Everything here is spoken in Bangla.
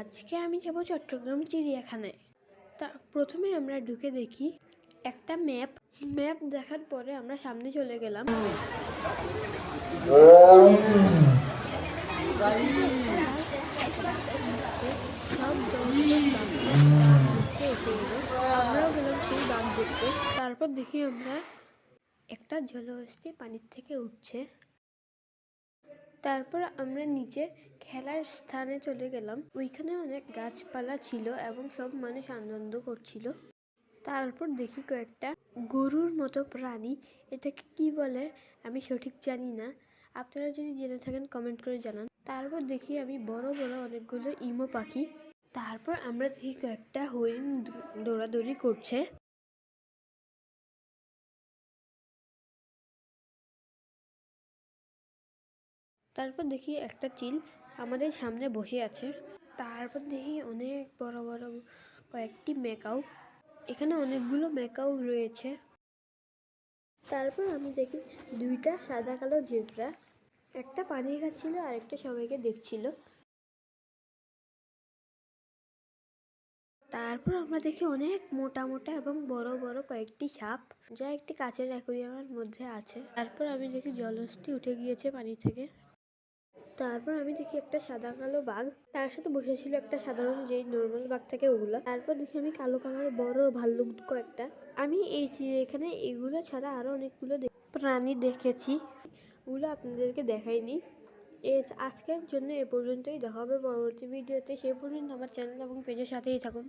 আজকে আমি যাব চট্টগ্রাম চিড়িয়াখানায়। প্রথমে আমরা ঢুকে দেখি একটা ম্যাপ দেখার পরে আমরা সামনে চলে গেলাম। সব দর্শক বাঘ দেখতে এসে গেল, আমরাও গেলাম সেই বাঘ দেখতে। তারপর দেখি আমরা একটা জলহস্তী পানির থেকে উঠছে। তারপর আমরা নিচে খেলার স্থানে চলে গেলাম। ওইখানে অনেক গাছপালা ছিল এবং সব মানুষ আনন্দ করছিল। তারপর দেখি কয়েকটা গরুর মতো প্রাণী, এটাকে কি বলে আমি সঠিক জানি না, আপনারা যদি জেনে থাকেন কমেন্ট করে জানান। তারপর দেখি আমি বড় বড় অনেকগুলো ইমো পাখি। তারপর আমরা দেখি কয়েকটা হরিণ দৌড়াদৌড়ি করছে। তারপর দেখি একটা চিল আমাদের সামনে বসে আছে। তারপর দেখি অনেক বড় বড় কয়েকটি ম্যাকাও, এখানে অনেকগুলো ম্যাকাও রয়েছে। তারপর আমি দেখি দুইটা সাদা কালো জেব্রা, একটা পানি খাচ্ছিল আর একটা সবাইকে দেখছিল। তারপর আমরা দেখি অনেক মোটা মোটা এবং বড় বড় কয়েকটি সাপ, যা একটি কাচের অ্যাকুরিয়ামের মধ্যে আছে। তারপর আমি দেখি জলহস্তী উঠে গিয়েছে পানি থেকে। তারপর আমি দেখি একটা সাদা কালো বাঘ, তার সাথে বসেছিল একটা সাধারণ যেই নর্মাল বাঘ থাকে ওগুলো। তারপর দেখি আমি কালো কালার বড় ভাল্লুক কয়েকটা। আমি এখানে এগুলো ছাড়া আরো অনেকগুলো প্রাণী দেখেছি, ওগুলো আপনাদেরকে দেখাইনি। আজকের জন্য এ পর্যন্তই, দেখা হবে পরবর্তী ভিডিওতে। সেই পর্যন্ত আমার চ্যানেল এবং পেজের সাথেই থাকুন।